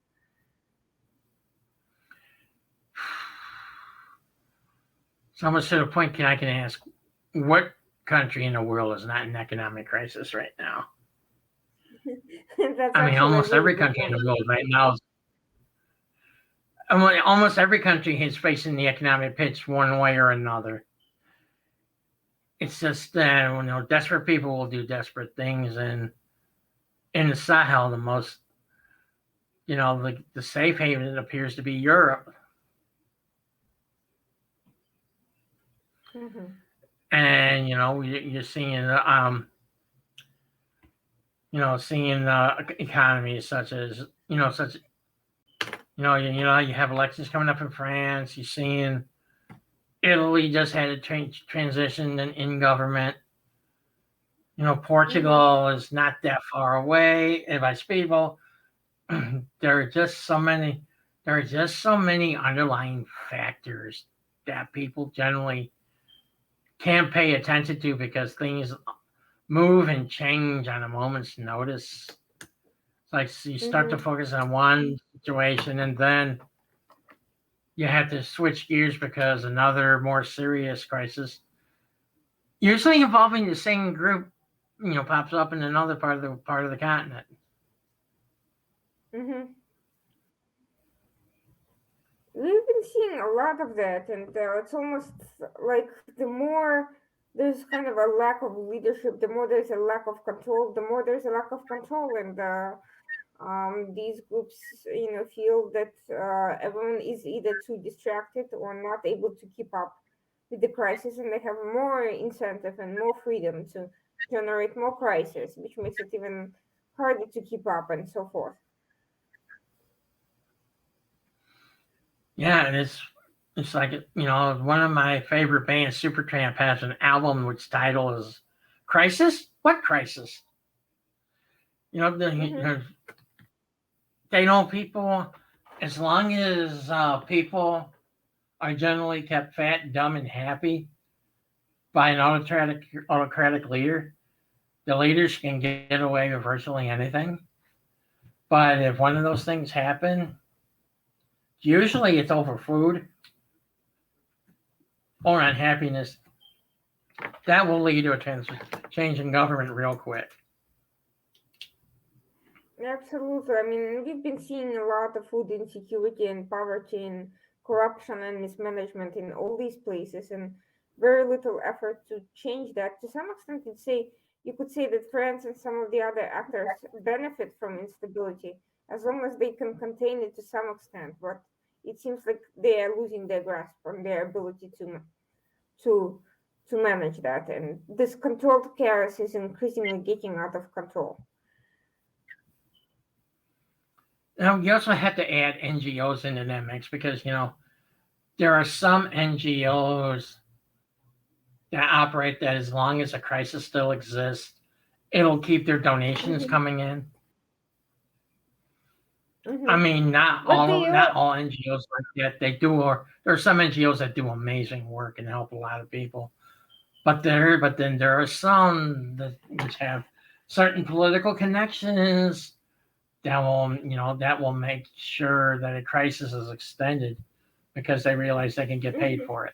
So much to the point I can ask, what country in the world is not in economic crisis right now? Almost every country in the world right now. Almost every country is facing the economic pitch one way or another. It's just that desperate people will do desperate things, and in the Sahel, the most, the safe haven it appears to be Europe. Mm-hmm. And you're seeing seeing economies such as you have elections coming up in France. You're seeing Italy just had a transition in government. Portugal is not that far away by speedboat. There are just so many underlying factors that people generally can't pay attention to because things move and change on a moment's notice. It's like you start to focus on one situation and then you have to switch gears because another more serious crisis, usually involving the same group, pops up in another part of the continent. Mm-hmm. We've been seeing a lot of that, and it's almost like the more there's kind of a lack of leadership, the more there's a lack of control, the more there's a lack of control, and these groups, feel that everyone is either too distracted or not able to keep up with the crisis, and they have more incentive and more freedom to generate more crisis, which makes it even harder to keep up and so forth. Yeah, and it's like one of my favorite bands, Supertramp, has an album which title is "Crisis." What crisis? They know people. As long as people are generally kept fat, dumb, and happy by an autocratic leader, the leaders can get away with virtually anything. But if one of those things happen, usually it's over food or unhappiness that will lead to a change in government real quick. Absolutely. I mean, we've been seeing a lot of food insecurity and poverty and corruption and mismanagement in all these places, and very little effort to change that. To some extent, you could say that France and some of the other actors benefit from instability as long as they can contain it to some extent. But it seems like they are losing their grasp on their ability to to manage that, and this controlled chaos is increasingly getting out of control. Now, you also have to add NGOs into that mix because, there are some NGOs that operate that as long as a crisis still exists, it'll keep their donations Hmm. coming in. I Hmm. mean, not But all they not are. all NGOs like that. They do, or there are some NGOs that do amazing work and help a lot of people. But then there are some that which have certain political connections that will make sure that a crisis is extended because they realize they can get paid Mhm. for it.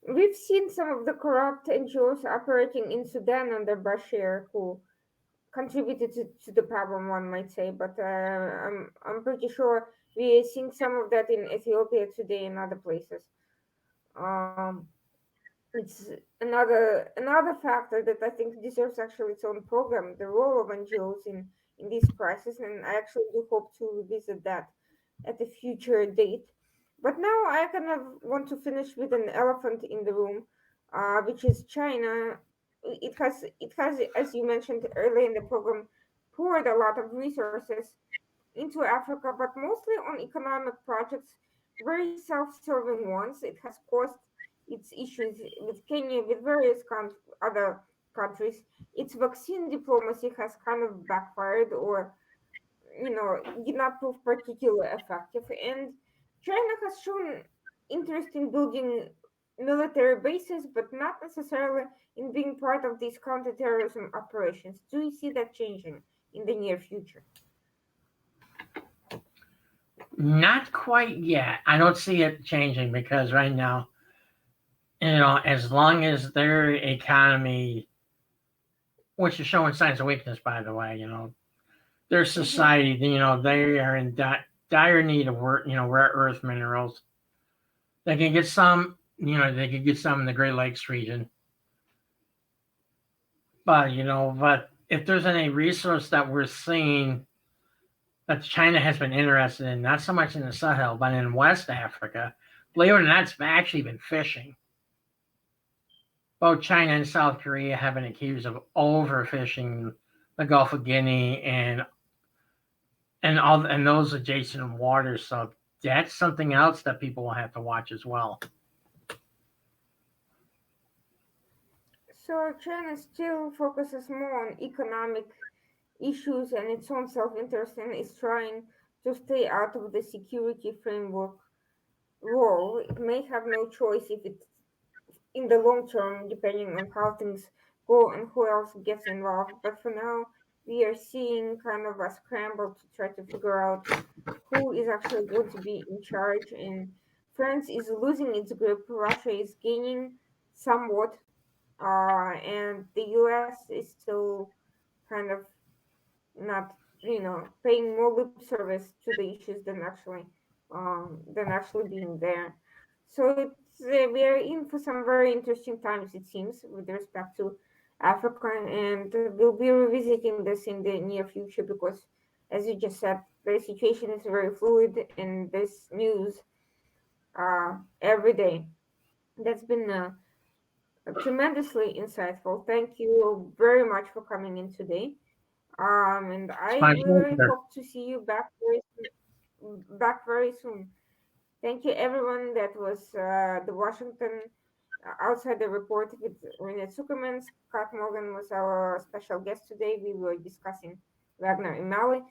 We've seen some of the corrupt NGOs operating in Sudan under Bashir, who contributed to the problem, one might say. But I'm pretty sure we are seeing some of that in Ethiopia today and other places. Um, it's another factor that I think deserves actually its own program, the role of NGOs in this crisis, and I actually do hope to revisit that at a future date. But now I kind of want to finish with an elephant in the room, which is China. It has, as you mentioned earlier in the program, poured a lot of resources into Africa, but mostly on economic projects, very self-serving ones. It has caused its issues with Kenya, with various other countries. Its vaccine diplomacy has kind of backfired, or did not prove particularly effective. And China has shown interest in building military bases, but not necessarily in being part of these counterterrorism operations. Do you see that changing in the near future? Not quite yet. I don't see it changing because right now, as long as their economy, which is showing signs of weakness, by the way, their Hmm. society, they are in dire need of rare earth minerals. They can get some, they can get some in the Great Lakes region, but if there's any resource that we're seeing that China has been interested in, not so much in the Sahel, but in West Africa, believe it or not, it's actually been fishing. Both China and South Korea have been accused of overfishing the Gulf of Guinea and those adjacent waters. So that's something else that people will have to watch as well. So China still focuses more on economic issues and its own self-interest and is trying to stay out of the security framework role. It may have no choice if it's in the long term, depending on how things go and who else gets involved. But for now, we are seeing kind of a scramble to try to figure out who is actually going to be in charge. And France is losing its grip. Russia is gaining somewhat, and the US is still kind of not, paying more lip service to the issues than actually being there. So we are in for some very interesting times, it seems, with respect to Africa, and we'll be revisiting this in the near future because, as you just said, the situation is very fluid, and there's news every day. That's been tremendously insightful. Thank you very much for coming in today. And It's I my really pleasure. hope to see you back very soon. Thank you, everyone. That was the Washington Outsider Report with Irina Tsukerman. Scott Morgan was our special guest today. We were discussing Wagner and Mali.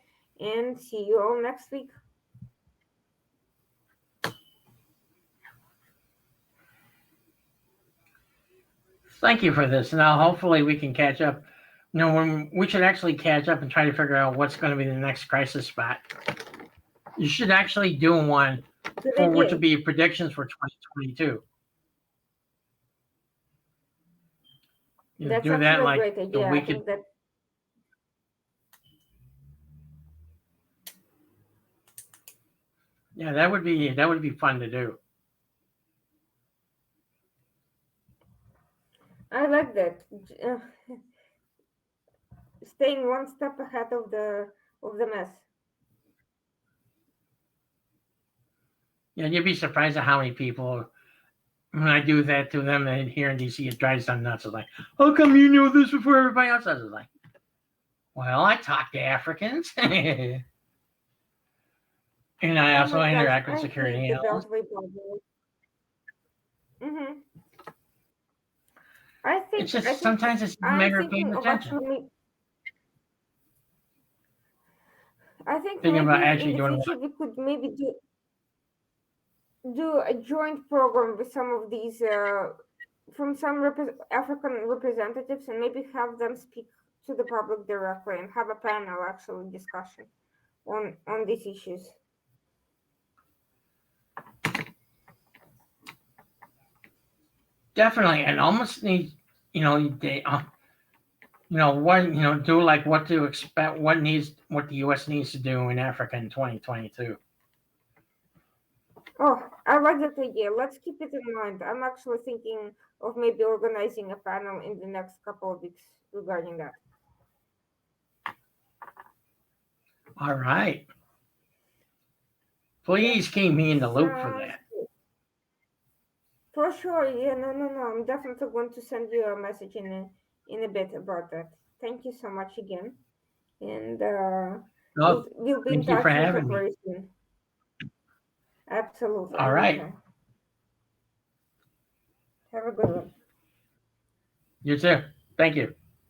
And see you all next week. Thank you for this. Now, hopefully, we can catch up. When we should actually catch up and try to figure out what's going to be the next crisis spot. You should actually do one Good for which idea. would be predictions for 2022. That's do that actually a like great the idea. I week. think that Yeah, that would be fun to do. I like that. Staying one step ahead of the mess. Yeah, you'd be surprised at how many people when I do that to them and here in DC it drives them nuts. It's like, how come you know this before everybody else does? It's like, well, I talk to Africans. And I Oh also my gosh, interact with I hate security the analysts. Beltway bubble. Hmm. I It's think I just think sometimes it's a I'm matter of thinking paying of attention. actually. I think Thinking about maybe in actually the doing future what? we could maybe do a joint program with some of these from some African representatives and maybe have them speak to the public directly and have a panel actually discussion on these issues. Definitely, and almost need they what do like what to expect, what the U.S. needs to do in Africa in 2022. Oh, I like that idea. Let's keep it in mind. I'm actually thinking of maybe organizing a panel in the next couple of weeks regarding that. All right, Yeah, please keep me in the loop for sounds that. good. For sure. Yeah, no. I'm definitely going to send you a message in a bit about that. Thank you so much again, and No, we'll be in thank you for touch. We'll having talk me. very soon. Absolutely, All right, anytime. Have a good one. you too. Thank you.